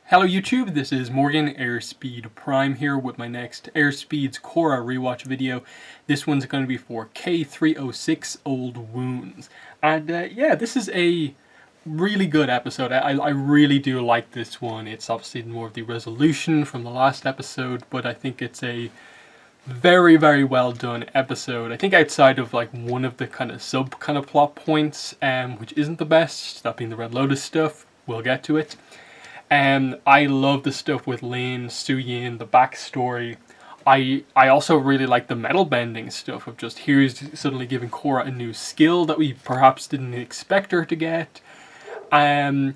Hello YouTube, this is Morgan Airspeed Prime here with my next Airspeed's Korra Rewatch video. This one's going to be for K306 Old Wounds. And yeah, this is a really good episode. I really do like this one. It's obviously more of the resolution from the last episode, but I think it's a very, very well done episode. I think outside of like one of the kind of plot points, which isn't the best, that being the Red Lotus stuff, we'll get to it. I love the stuff with Lin, Suyin, the backstory. I also really like the Metalbending stuff of just here's suddenly giving Korra a new skill that we perhaps didn't expect her to get. The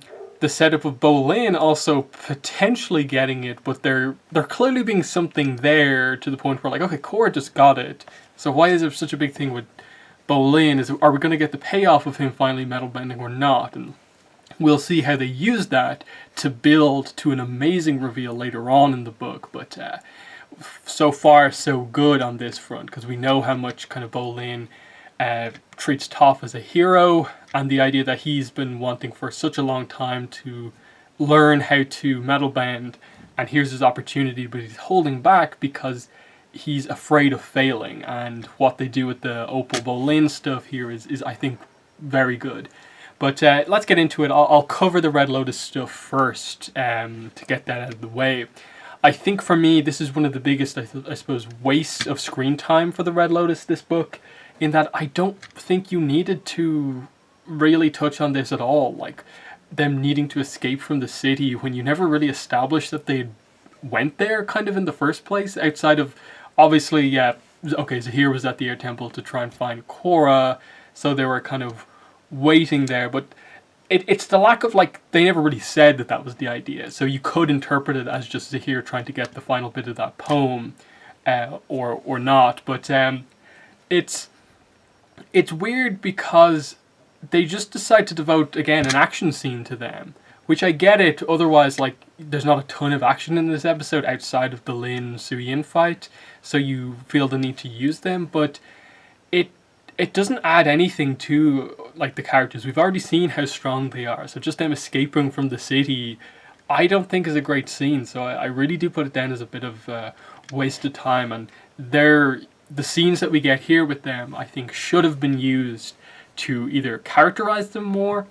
setup of Bolin also potentially getting it, but there clearly being something there to the point where like, okay, Korra just got it. So why is there such a big thing with Bolin? Are we going to get the payoff of him finally Metalbending or not? And we'll see how they use that to build to an amazing reveal later on in the book, but so far so good on this front, because we know how much kind of Bolin treats Toph as a hero, and the idea that he's been wanting for such a long time to learn how to metalbend, and here's his opportunity, but he's holding back because he's afraid of failing, and what they do with the Opal Bolin stuff here is I think very good. But let's get into it. I'll cover the Red Lotus stuff first to get that out of the way. I think for me, this is one of the biggest, I suppose, wastes of screen time for the Red Lotus, this book, in that I don't think you needed to really touch on this at all. Like, them needing to escape from the city when you never really established that they went there kind of in the first place, outside of, obviously, yeah, okay, Zahir was at the Air Temple to try and find Korra, so they were kind of waiting there, but it's the lack of, like, they never really said that that was the idea, so you could interpret it as just Zahir trying to get the final bit of that poem, or not, but it's weird because they just decide to devote, again, an action scene to them, which I get it, otherwise, like, there's not a ton of action in this episode outside of the Lin Suyin fight, so you feel the need to use them, but it doesn't add anything to, like, the characters. We've already seen how strong they are, so just them escaping from the city, I don't think is a great scene, so I really do put it down as a bit of wasted time, and the scenes that we get here with them, I think, should have been used to either characterize them more,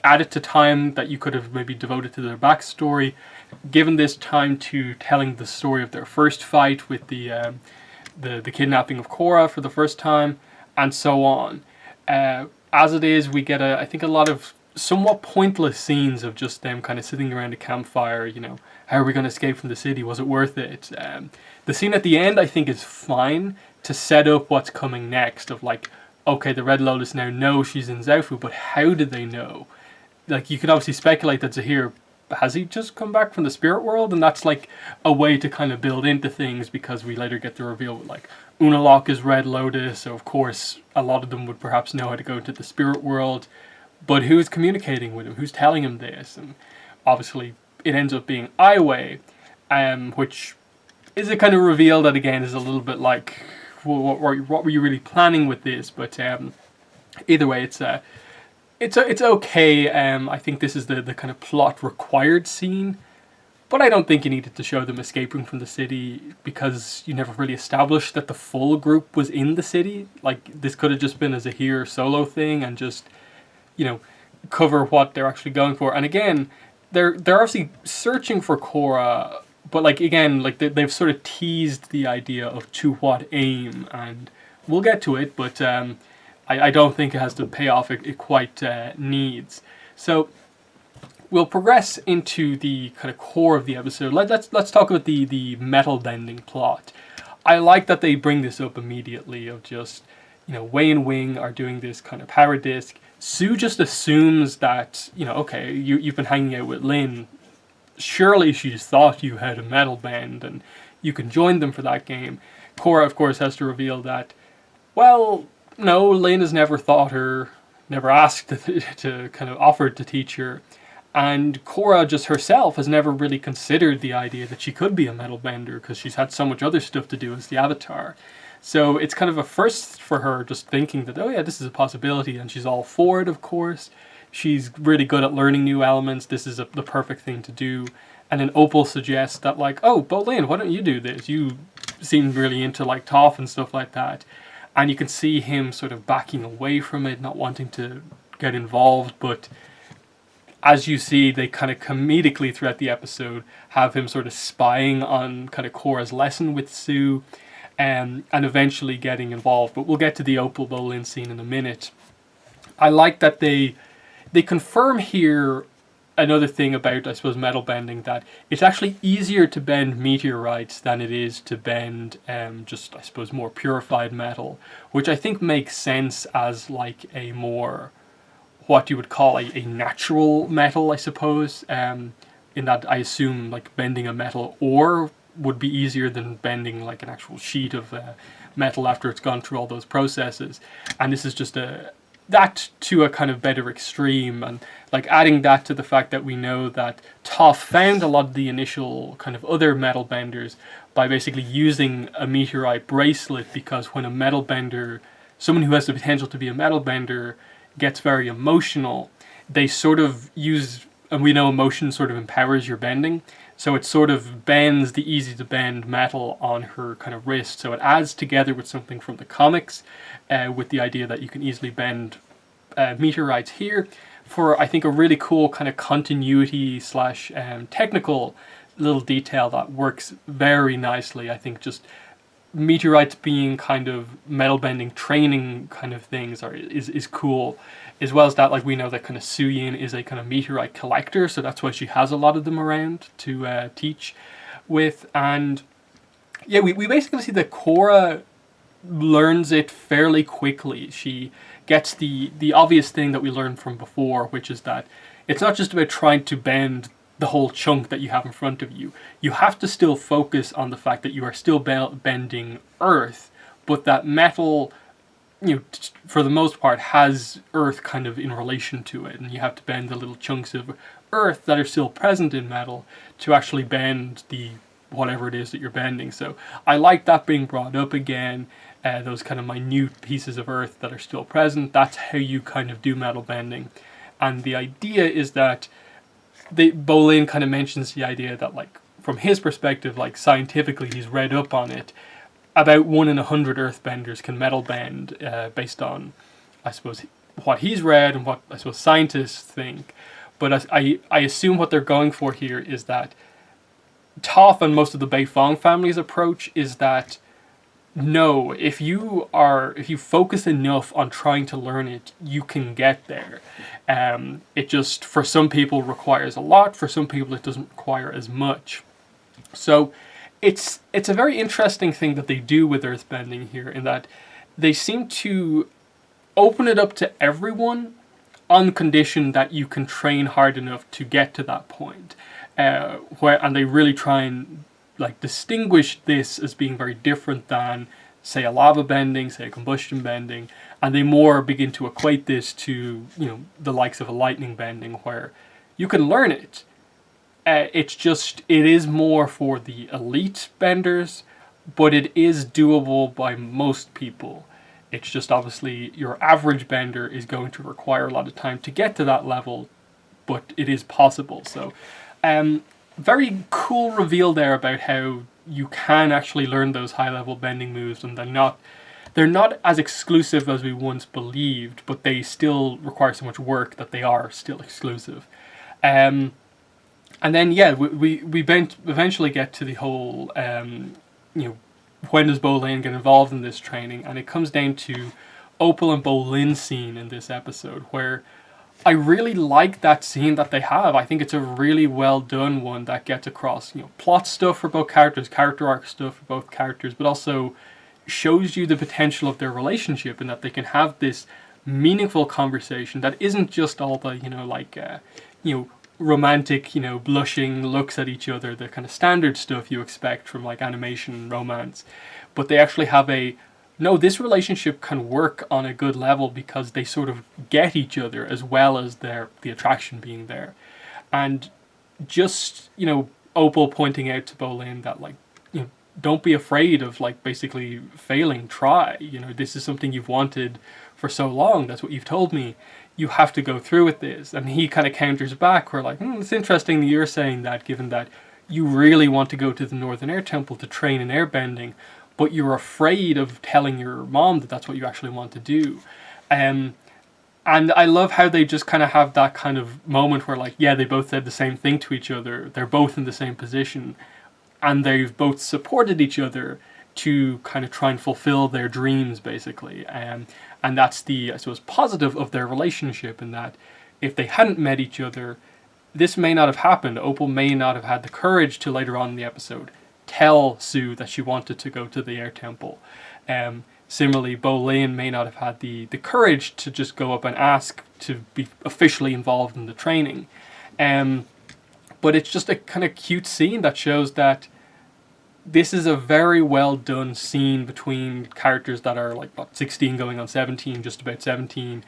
add it to time that you could have maybe devoted to their backstory, given this time to telling the story of their first fight with the kidnapping of Korra for the first time, and so on. As it is, we get I think a lot of somewhat pointless scenes of just them kind of sitting around a campfire, you know, how are we going to escape from the city, was it worth it? The scene at the end I think is fine to set up what's coming next, of like, okay, the Red Lotus now know she's in Zaofu, but how did they know? Like, you can obviously speculate that Zahir, has he just come back from the spirit world? And that's like a way to kind of build into things, because we later get the reveal with like Unalaq is Red Lotus, so of course a lot of them would perhaps know how to go into the spirit world, but who's communicating with him? Who's telling him this? And obviously it ends up being Aiwei, which is a kind of reveal that again is a little bit like, what were you really planning with this? But either way, it's okay. I think this is the kind of plot required scene, but I don't think you needed to show them escaping from the city, because you never really established that the full group was in the city. Like, this could have just been a Zahir solo thing and just, you know, cover what they're actually going for. And again, they're obviously searching for Korra, but like, again, like they've sort of teased the idea of to what aim, and we'll get to it, but I don't think it has the payoff it quite needs. So we'll progress into the kind of core of the episode. Let's talk about the metal bending plot. I like that they bring this up immediately, of just, you know, Wei and Wing are doing this kind of power disc. Sue just assumes that, you know, okay, you've been hanging out with Lin. Surely she's thought you had a metal bend and you can join them for that game. Korra, of course, has to reveal that, well, no, Lin has never asked to kind of offered to teach her. And Korra just herself has never really considered the idea that she could be a metal bender, because she's had so much other stuff to do as the Avatar. So it's kind of a first for her, just thinking that, oh yeah, this is a possibility, and she's all for it, of course. she's really good at learning new elements. This is the perfect thing to do. And then Opal suggests that, like, oh, Bolin, why don't you do this? You seem really into, like, Toph and stuff like that. And you can see him sort of backing away from it, not wanting to get involved. But as you see, they kind of comedically throughout the episode have him sort of spying on kind of Korra's lesson with Sue, and eventually getting involved. But we'll get to the Opal Bolin scene in a minute. I like that they confirm here another thing about, I suppose, metal bending, that it's actually easier to bend meteorites than it is to bend just, I suppose, more purified metal, which I think makes sense as like a more, what you would call a natural metal, I suppose, in that I assume like bending a metal ore would be easier than bending like an actual sheet of metal after it's gone through all those processes. And this is just that to a kind of better extreme, and like adding that to the fact that we know that Toph found a lot of the initial kind of other metal benders by basically using a meteorite bracelet, because when a metal bender, someone who has the potential to be a metal bender, gets very emotional, they sort of use, and we know emotion sort of empowers your bending, so it sort of bends the easy to bend metal on her kind of wrist. So it adds together with something from the comics, with the idea that you can easily bend meteorites here, for I think a really cool kind of continuity slash technical little detail that works very nicely. I think just meteorites being kind of metal bending training kind of things is cool, as well as that, like, we know that kind of Suyin is a kind of meteorite collector, so that's why she has a lot of them around to teach with. And yeah, we basically see that Korra learns it fairly quickly. She gets the obvious thing that we learned from before, which is that it's not just about trying to bend the whole chunk that you have in front of you. You have to still focus on the fact that you are still bending earth, but that metal, you know, for the most part, has earth kind of in relation to it, and you have to bend the little chunks of earth that are still present in metal to actually bend the whatever it is that you're bending. So I like that being brought up again, those kind of minute pieces of earth that are still present. That's how you kind of do metal bending. And the idea is that Bolin kind of mentions the idea that, like, from his perspective, like, scientifically, he's read up on it, about 1 in 100 earthbenders can metal bend, based on, I suppose, what he's read and what, I suppose, scientists think. But I assume what they're going for here is that Toph and most of the Beifong family's approach is that, no, if you focus enough on trying to learn it, you can get there. It just, for some people, requires a lot. For some people, it doesn't require as much. So it's a very interesting thing that they do with earthbending here, in that they seem to open it up to everyone on condition that you can train hard enough to get to that point. And they really try and, like, distinguish this as being very different than, say, a lava bending, say a combustion bending, and they more begin to equate this to, you know, the likes of a lightning bending, where you can learn it. It is more for the elite benders, but it is doable by most people. It's just, obviously, your average bender is going to require a lot of time to get to that level, but it is possible. So very cool reveal there about how you can actually learn those high-level bending moves, and they're not as exclusive as we once believed, but they still require so much work that they are still exclusive. And then, yeah, we eventually get to the whole, when does Bolin get involved in this training, and it comes down to Opal and Bolin scene in this episode, where I really like that scene that they have. I think it's a really well done one that gets across, you know, plot stuff for both characters, character arc stuff for both characters, but also shows you the potential of their relationship, and that they can have this meaningful conversation that isn't just all the, romantic, blushing looks at each other, the kind of standard stuff you expect from, like, animation romance. But they actually have no, this relationship can work on a good level because they sort of get each other, as well as the attraction being there. And just, Opal pointing out to Bolin that, like, don't be afraid of, like, basically failing. Try. This is something you've wanted for so long. That's what you've told me. you have to go through with this. And he kind of counters back, we're like, it's interesting that you're saying that, given that you really want to go to the Northern Air Temple to train in airbending, but you're afraid of telling your mom that that's what you actually want to do. And I love how they just kind of have that kind of moment where, like, yeah, they both said the same thing to each other. They're both in the same position. And they've both supported each other to kind of try and fulfill their dreams, basically. And that's the, I suppose, positive of their relationship, in that if they hadn't met each other, this may not have happened. Opal may not have had the courage to, later on in the episode, tell Sue that she wanted to go to the Air Temple. Similarly, Bolin may not have had the courage to just go up and ask to be officially involved in the training. But it's just a kind of cute scene that shows that this is a very well done scene between characters that are like, what, 16 going on 17, just about 17,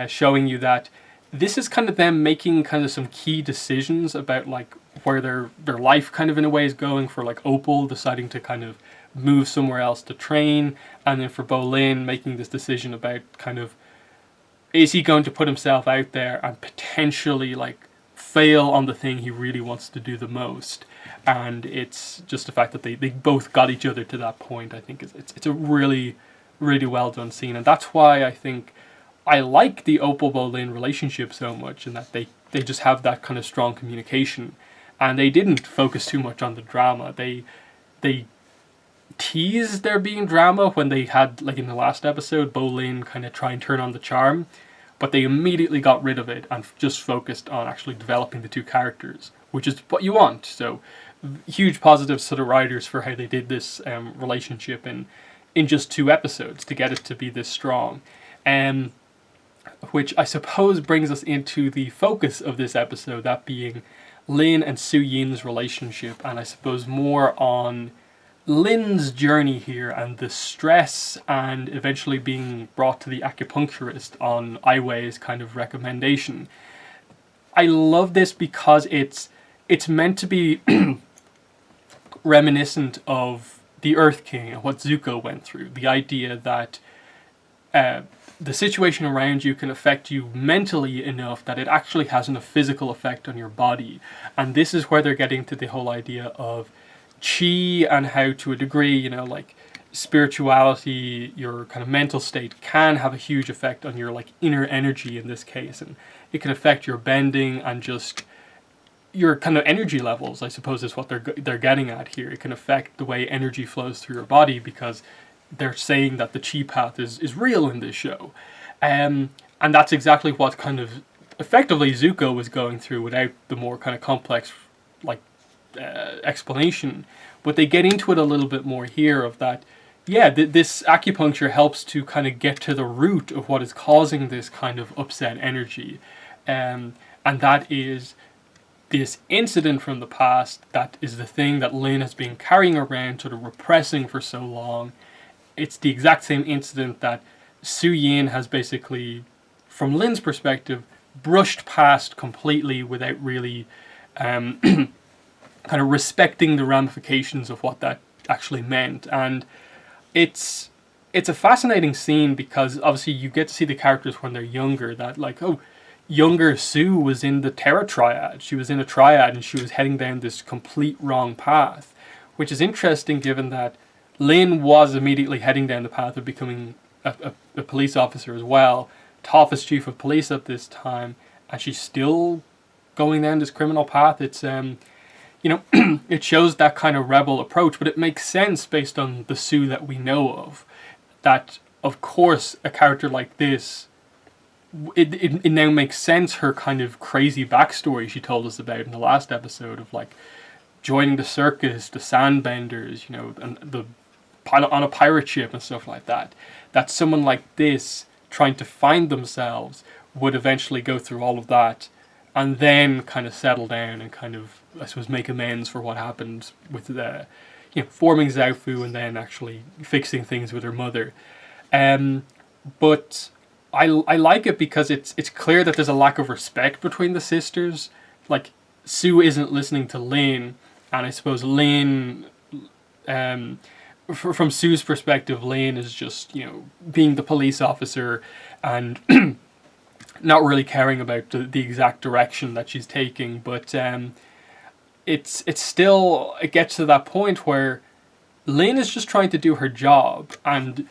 showing you that this is kind of them making kind of some key decisions about like where their life kind of in a way is going. For like Opal deciding to kind of move somewhere else to train, and then for Bolin making this decision about kind of, is he going to put himself out there and potentially like fail on the thing he really wants to do the most. And it's just the fact that they both got each other to that point, I think it's a really, really well done scene. And that's why I think I like the Opal-Bolin relationship so much, and that they just have that kind of strong communication. And they didn't focus too much on the drama. They teased there being drama when they had, like in the last episode, Bolin kind of try and turn on the charm, but they immediately got rid of it and just focused on actually developing the two characters, which is what you want. So huge positives to the writers for how they did this relationship in just 2 episodes to get it to be this strong. Which I suppose brings us into the focus of this episode, that being Lin and Suyin's relationship, and I suppose more on Lin's journey here and the stress, and eventually being brought to the acupuncturist on Ai Wei's kind of recommendation. I love this because it's meant to be reminiscent of the Earth King and what Zuko went through. The idea that the situation around you can affect you mentally enough that it actually has a physical effect on your body. And this is where they're getting to the whole idea of chi, and how, to a degree, like spirituality, your kind of mental state can have a huge effect on your like inner energy in this case, and it can affect your bending and just your kind of energy levels, I suppose, is what they're getting at here. It can affect the way energy flows through your body, because they're saying that the chi path is real in this show. And that's exactly what kind of effectively Zuko was going through without the more kind of complex like explanation. But they get into it a little bit more here, of that, yeah, this acupuncture helps to kind of get to the root of what is causing this kind of upset energy. And that is this incident from the past, that is the thing that Lin has been carrying around, sort of repressing for so long. It's the exact same incident that Suyin has basically, from Lin's perspective, brushed past completely without really kind of respecting the ramifications of what that actually meant. And it's a fascinating scene, because obviously you get to see the characters when they're younger, that like, oh, younger Sue was in the Terra Triad. She was in a triad and she was heading down this complete wrong path, which is interesting given that Lin was immediately heading down the path of becoming a police officer as well, top as chief of police at this time, and she's still going down this criminal path. It's it shows that kind of rebel approach, but it makes sense based on the Sue that we know of. That, of course, a character like this, it now makes sense, her kind of crazy backstory she told us about in the last episode, of like joining the circus, the sandbenders, and the pilot on a pirate ship and stuff like that. That someone like this, trying to find themselves, would eventually go through all of that and then kind of settle down and kind of, I suppose, make amends for what happened with the, forming Zaofu and then actually fixing things with her mother. But I like it because it's clear that there's a lack of respect between the sisters. Like, Sue isn't listening to Lin, and I suppose Lin, from Sue's perspective, Lin is just, being the police officer and not really caring about the exact direction that she's taking. But it's still, it gets to that point where Lin is just trying to do her job and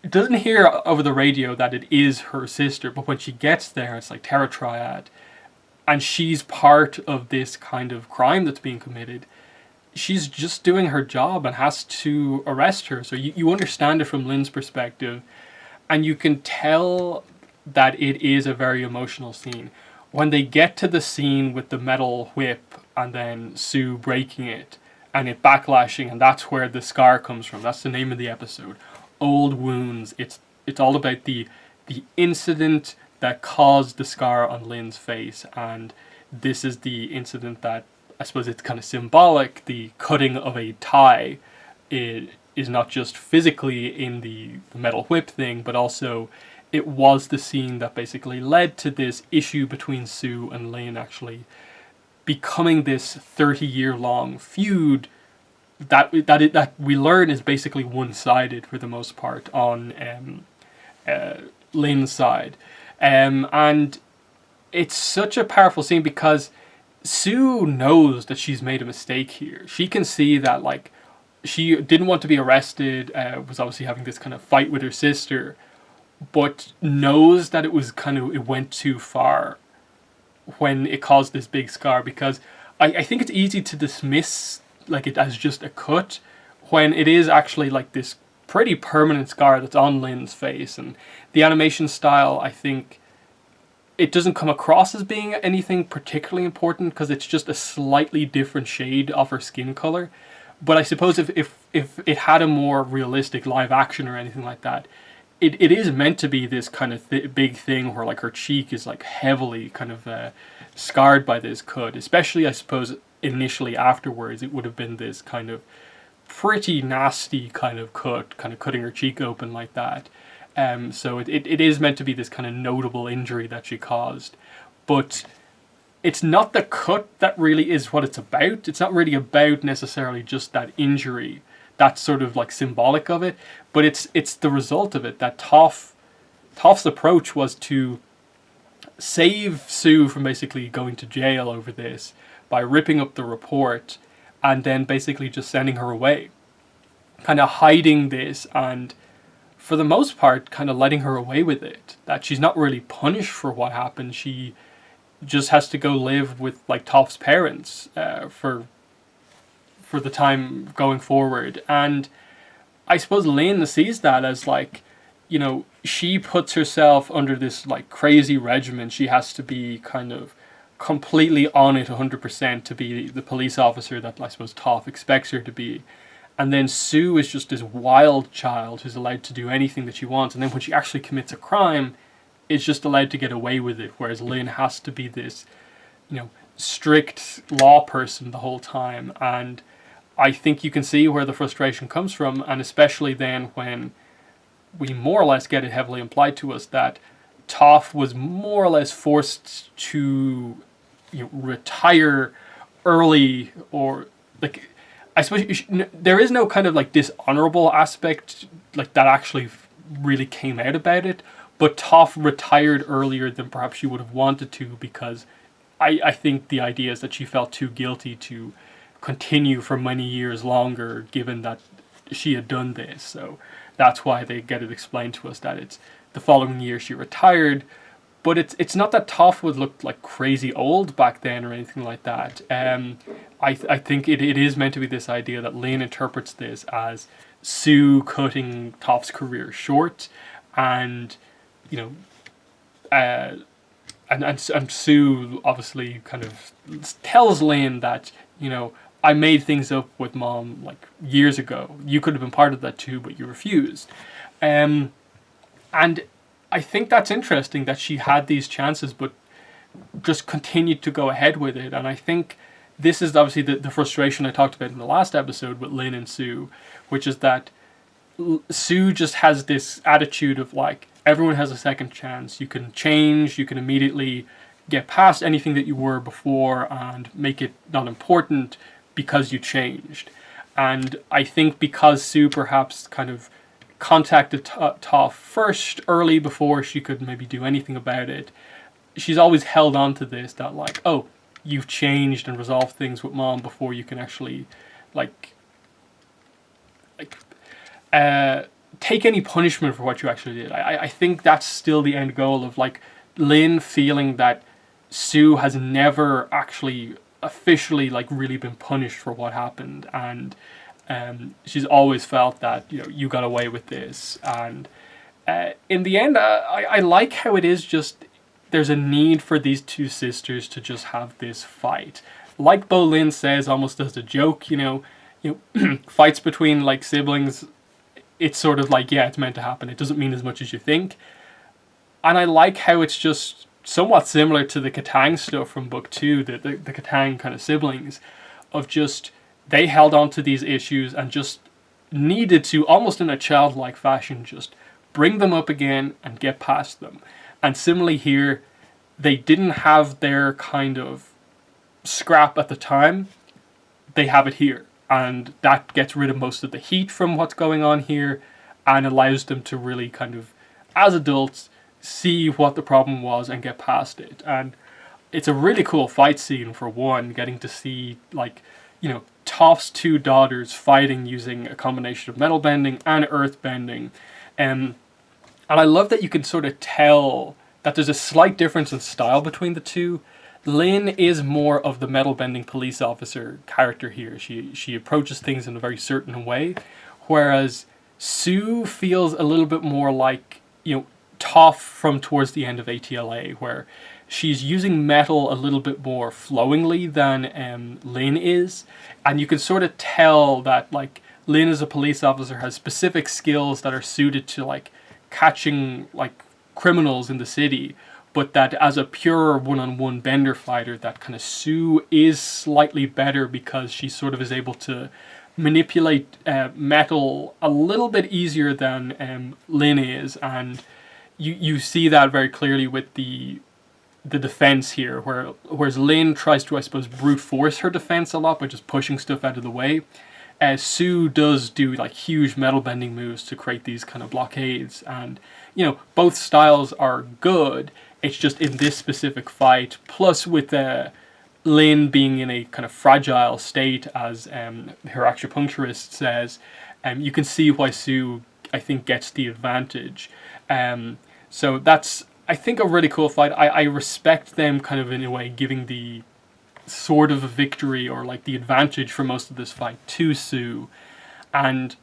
doesn't hear over the radio that it is her sister. But when she gets there, it's like Terror Triad, and she's part of this kind of crime that's being committed. She's just doing her job and has to arrest her. So you understand it from Lin's perspective, and you can tell that it is a very emotional scene. When they get to the scene with the metal whip and then Sue breaking it and it backlashing, and that's where the scar comes from. That's the name of the episode. Old Wounds. It's all about the incident that caused the scar on Lin's face, and this is the incident that, I suppose it's kind of symbolic. The cutting of a tie is not just physically in the metal whip thing, but also it was the scene that basically led to this issue between Sue and Lin actually becoming this 30-year-long feud that we learn is basically one-sided for the most part on Lin's side. And it's such a powerful scene because Sue knows that she's made a mistake here. She can see that, like, she didn't want to be arrested, was obviously having this kind of fight with her sister, but knows that it went too far when it caused this big scar, because I think it's easy to dismiss like it as just a cut when it is actually like this pretty permanent scar that's on Lin's face. And the animation style, I think it doesn't come across as being anything particularly important because it's just a slightly different shade of her skin color. But I suppose if it had a more realistic live action or anything like that, it is meant to be this kind of big thing where like her cheek is like heavily kind of scarred by this cut. Especially, I suppose, initially afterwards, it would have been this kind of pretty nasty kind of cut, kind of cutting her cheek open like that. So it is meant to be this kind of notable injury that she caused. But it's not the cut that really is what it's about. It's not really about necessarily just that injury. That's sort of like symbolic of it. But it's the result of it. That Toph's approach was to save Sue from basically going to jail over this by ripping up the report and then basically just sending her away. Kind of hiding this and, for the most part, kind of letting her away with it. That she's not really punished for what happened. She just has to go live with like Toph's parents for the time going forward. And I suppose Lin sees that as like, you know, she puts herself under this like crazy regimen. She has to be kind of completely on it 100% to be the police officer that I suppose Toph expects her to be. And then Sue is just this wild child who's allowed to do anything that she wants. And then when she actually commits a crime, is just allowed to get away with it. Whereas Lin has to be this, you know, strict law person the whole time. And I think you can see where the frustration comes from. And especially then when we more or less get it heavily implied to us that Toph was more or less forced to, you know, retire early, or like, I suppose there is no kind of like dishonorable aspect like that actually really came out about it, but Toph retired earlier than perhaps she would have wanted to, because I think the idea is that she felt too guilty to continue for many years longer given that she had done this. So that's why they get it explained to us that it's the following year she retired. But it's not that Toph would look like crazy old back then or anything like that. I think it is meant to be this idea that Lin interprets this as Sue cutting Toph's career short, and you know, and Sue obviously kind of tells Lin that, you know, I made things up with Mom like years ago. You could have been part of that too, but you refused. And I think that's interesting that she had these chances but just continued to go ahead with it. And I think this is obviously the frustration I talked about in the last episode with Lin and Sue, which is that Sue just has this attitude of like, everyone has a second chance. You can change, you can immediately get past anything that you were before and make it not important because you changed. And I think because Sue perhaps kind of contacted Toph first early before she could maybe do anything about it. She's always held on to this, that like, oh, you've changed and resolved things with Mom before you can actually like take any punishment for what you actually did. I think that's still the end goal of like Lin feeling that Su has never actually officially like really been punished for what happened, and she's always felt that, you know, you got away with this. And in the end, I like how it is just there's a need for these two sisters to just have this fight. Like Bolin says, almost as a joke, you know, fights between like siblings, it's sort of like, yeah, it's meant to happen. It doesn't mean as much as you think. And I like how it's just somewhat similar to the Katang stuff from book 2, the Katang kind of siblings, of just they held on to these issues and just needed to, almost in a childlike fashion, just bring them up again and get past them. And similarly here, they didn't have their kind of scrap at the time. They have it here. And that gets rid of most of the heat from what's going on here and allows them to really kind of, as adults, see what the problem was and get past it. And it's a really cool fight scene, for one, getting to see, like, you know, Toph's two daughters fighting using a combination of metal bending and earth bending. And I love that you can sort of tell that there's a slight difference in style between the two. Lin is more of the metal bending police officer character here. She approaches things in a very certain way, whereas Su feels a little bit more like, you know, Toph from towards the end of ATLA, where she's using metal a little bit more flowingly than Lin is, and you can sort of tell that like Lin as a police officer has specific skills that are suited to like catching like criminals in the city, but that as a pure one-on-one bender fighter, that kind of Su is slightly better because she sort of is able to manipulate metal a little bit easier than Lin is. And you see that very clearly with the defense here, whereas Lin tries to, I suppose, brute force her defense a lot by just pushing stuff out of the way. Su does do like huge metal bending moves to create these kind of blockades, and you know, both styles are good. It's just in this specific fight, plus with Lin being in a kind of fragile state, as her acupuncturist says, you can see why Su, I think, gets the advantage. So that's, I think, a really cool fight. I respect them kind of in a way giving the sort of a victory or like the advantage for most of this fight to Su. And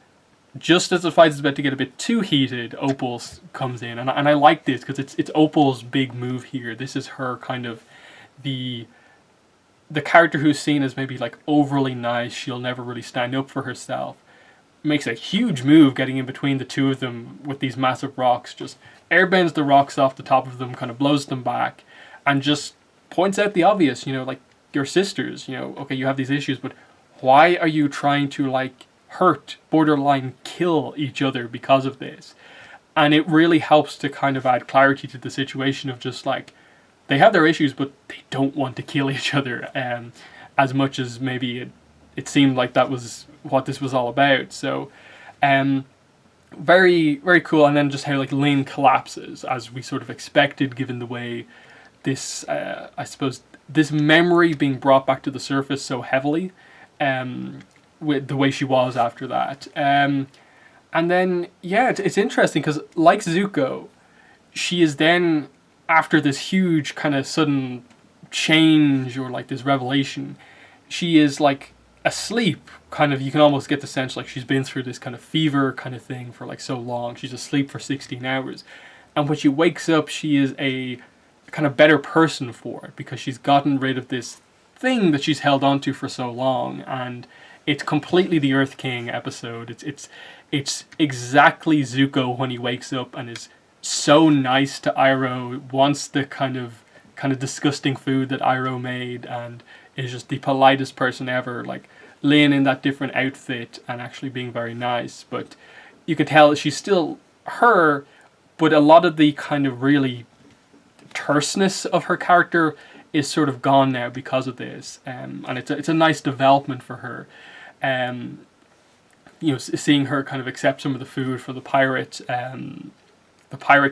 just as the fight is about to get a bit too heated, Opal comes in, and I like this because it's Opal's big move here. This is her kind of the character who's seen as maybe like overly nice. She'll never really stand up for herself. Makes a huge move getting in between the two of them with these massive rocks. Just airbends the rocks off the top of them, kind of blows them back, and just points out the obvious. You know, like, your sisters. You know, okay, you have these issues, but why are you trying to like hurt, borderline kill each other because of this? And it really helps to kind of add clarity to the situation of just like, they have their issues, but they don't want to kill each other as much as maybe it seemed like that was what this was all about. So very, very cool. And then just how like Lin collapses, as we sort of expected, given the way this, I suppose, this memory being brought back to the surface so heavily, with the way she was after that. And then, yeah, it's interesting because, like Zuko, she is then, after this huge kind of sudden change or like this revelation, she is like asleep, kind of. You can almost get the sense like she's been through this kind of fever kind of thing for like so long. She's asleep for 16 hours. And when she wakes up, she is a kind of better person for it, because she's gotten rid of this thing that she's held on to for so long. And it's completely the Earth King episode. It's exactly Zuko when he wakes up and is so nice to Iroh, wants the kind of disgusting food that Iroh made, and is just the politest person ever. Like Lin in that different outfit and actually being very nice, but you can tell she's still her, but a lot of the kind of really terseness of her character is sort of gone now because of this, and it's a nice development for her. seeing her kind of accept some of the food for the pirate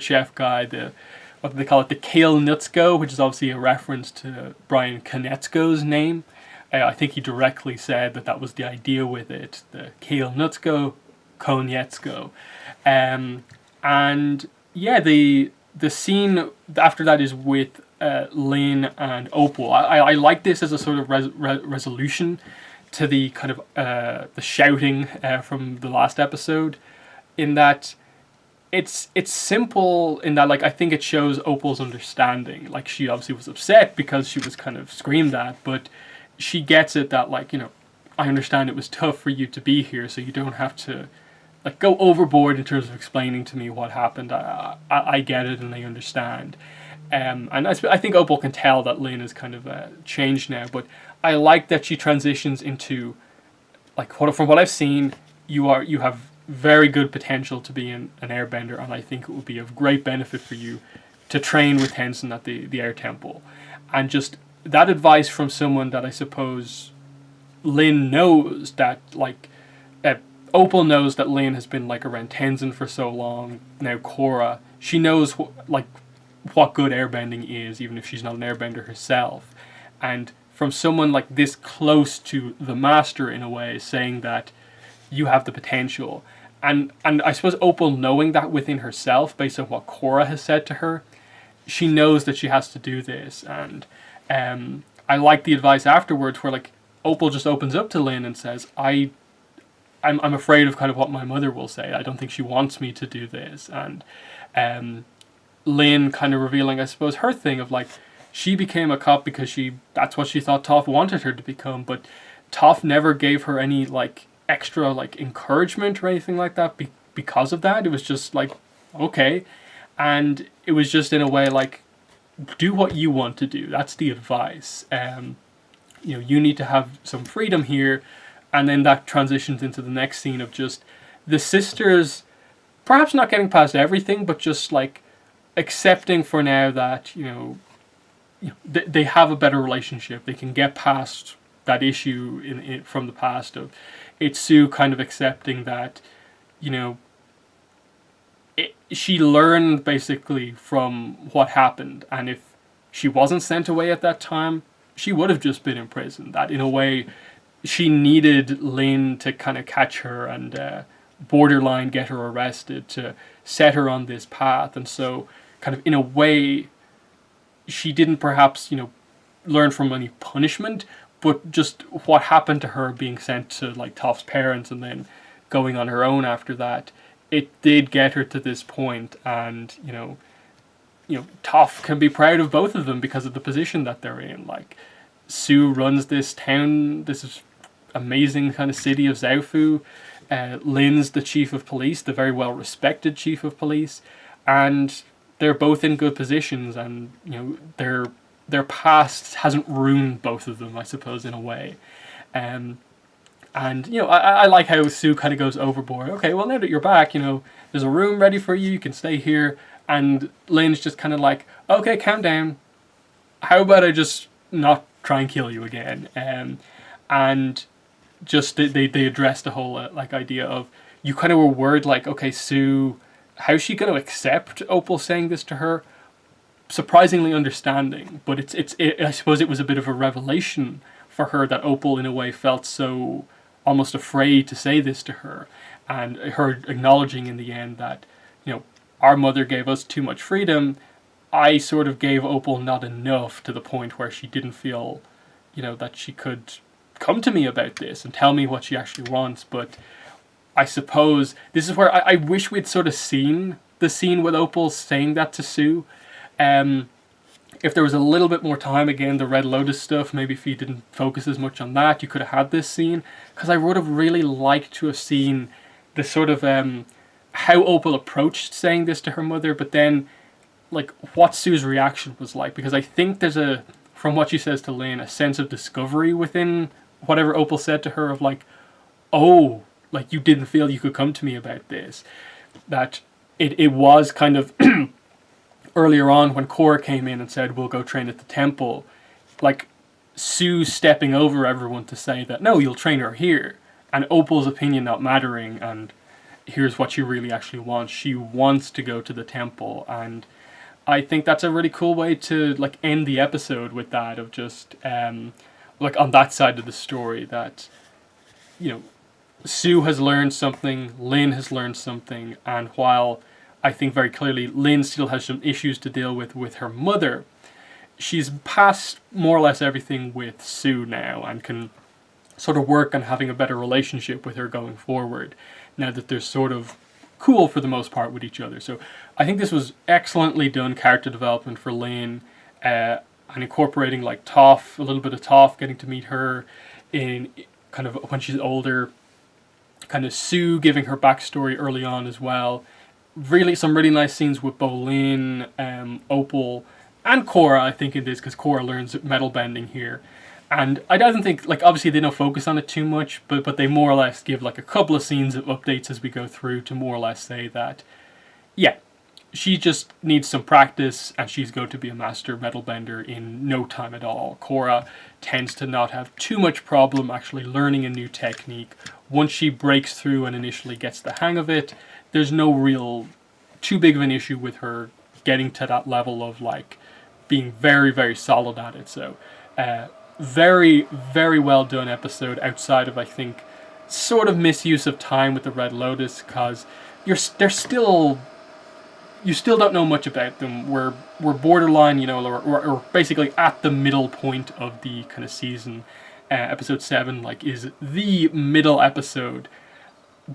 chef guy, what do they call it, the K306, which is obviously a reference to Brian Konietzko's name. I think he directly said that was the idea with it, the K306 Konietzko. And yeah, the scene after that is with Lin and Opal. I like this as a sort of resolution to the kind of the shouting from the last episode, in that it's simple, in that, like, I think it shows Opal's understanding. Like, she obviously was upset because she was kind of screamed at, but she gets it that, like, I understand it was tough for you to be here, so you don't have to, like, go overboard in terms of explaining to me what happened. I get it and I understand. And I think Opal can tell that Lin is kind of changed now, but I like that she transitions into, like, from what I've seen, you have very good potential to be an airbender, and I think it would be of great benefit for you to train with Tenzin at the Air Temple. And just that advice from someone that I suppose Lin knows, that, like, Opal knows that Lin has been, like, around Tenzin for so long. Now Korra, she knows what good airbending is, even if she's not an airbender herself. And from someone like this close to the master, in a way, saying that you have the potential, and I suppose Opal knowing that within herself based on what Korra has said to her, she knows that she has to do this. And I like the advice afterwards where, like, Opal just opens up to Lin and says, I'm afraid of kind of what my mother will say. I don't think she wants me to do this. And Lin kind of revealing, I suppose, her thing of, like, she became a cop because that's what she thought Toph wanted her to become, but Toph never gave her any, like, extra, like, encouragement or anything like that because of that. It was just like, okay. And it was just, in a way, like, do what you want to do. That's the advice. You need to have some freedom here. And then that transitions into the next scene of just the sisters perhaps not getting past everything, but just, like, accepting for now that, they have a better relationship. They can get past that issue from the past of it's Sue kind of accepting that, she learned basically from what happened, and if she wasn't sent away at that time, she would have just been in prison. That, in a way, she needed Lin to kind of catch her and borderline get her arrested to set her on this path. And so, kind of, in a way, she didn't perhaps, learn from any punishment, but just what happened to her being sent to, like, Toph's parents and then going on her own after that, it did get her to this point. And, Toph can be proud of both of them because of the position that they're in. Like, Sue runs this town, this amazing kind of city of Zaofu. Lin's the chief of police, the very well respected chief of police, and they're both in good positions, and their past hasn't ruined both of them, I suppose, in a way. And I like how Sue kind of goes overboard. Okay, well, now that you're back, there's a room ready for you. You can stay here. And Lin's just kind of like, okay, calm down. How about I just not try and kill you again? And just they address the whole idea of, you kind of were worried, like, okay, Sue, how's she going to accept Opal saying this to her? Surprisingly understanding, but I suppose it was a bit of a revelation for her that Opal, in a way, felt so almost afraid to say this to her, and her acknowledging in the end that, our mother gave us too much freedom. I sort of gave Opal not enough, to the point where she didn't feel, that she could come to me about this and tell me what she actually wants. But I suppose this is where I wish we'd sort of seen the scene with Opal saying that to Sue. If there was a little bit more time, again, the Red Lotus stuff, maybe if you didn't focus as much on that, you could have had this scene. Because I would have really liked to have seen the sort of how Opal approached saying this to her mother, but then, like, what Sue's reaction was like. Because I think there's from what she says to Lin, a sense of discovery within whatever Opal said to her of, like, oh, like, you didn't feel you could come to me about this. That it was kind of earlier on when Korra came in and said, we'll go train at the temple, like, Sue stepping over everyone to say that, no, you'll train her here. and Opal's opinion not mattering, and here's what she really actually wants. She wants to go to the temple, and I think that's a really cool way to like end the episode with that, of just like on that side of the story, that you know, Sue has learned something, Lin has learned something, and while I think very clearly Lin still has some issues to deal with her mother, she's past more or less everything with Sue now and can sort of work on having a better relationship with her going forward, now that they're sort of cool for the most part with each other. So I think this was excellently done character development for Lin, and incorporating like Toph, a little bit of Toph, getting to meet her in kind of when she's older, kind of Sue giving her backstory early on as well. Really, some really nice scenes with Bolin, Opal, and Korra, I think, in this, because Korra learns metal bending here. And I don't think, like, obviously they don't focus on it too much, but they more or less give like a couple of scenes of updates as we go through to more or less say that, yeah, she just needs some practice and she's going to be a master metal bender in no time at all. Korra tends to not have too much problem actually learning a new technique. Once she breaks through and initially gets the hang of it, there's no real too big of an issue with her getting to that level of like being very, very solid at it. So very, very well done episode, outside of, I think, sort of misuse of time with the Red Lotus, because you still don't know much about them. We're borderline, you know, or basically at the middle point of the kind of season. Episode 7 like is the middle episode,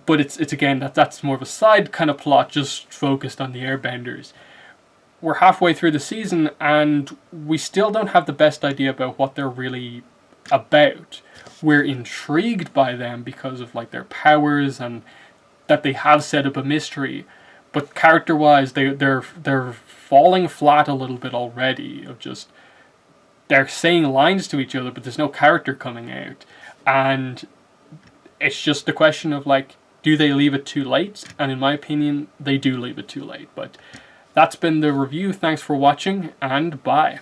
but it's again that's more of a side kind of plot, just focused on the airbenders. We're halfway through the season and we still don't have the best idea about what they're really about. We're intrigued by them because of like their powers and that they have set up a mystery, but character-wise they're falling flat a little bit already. Of just they're saying lines to each other, but there's no character coming out, and it's just a question of like, do they leave it too late? And in my opinion, they do leave it too late. But that's been the review. Thanks for watching, and bye.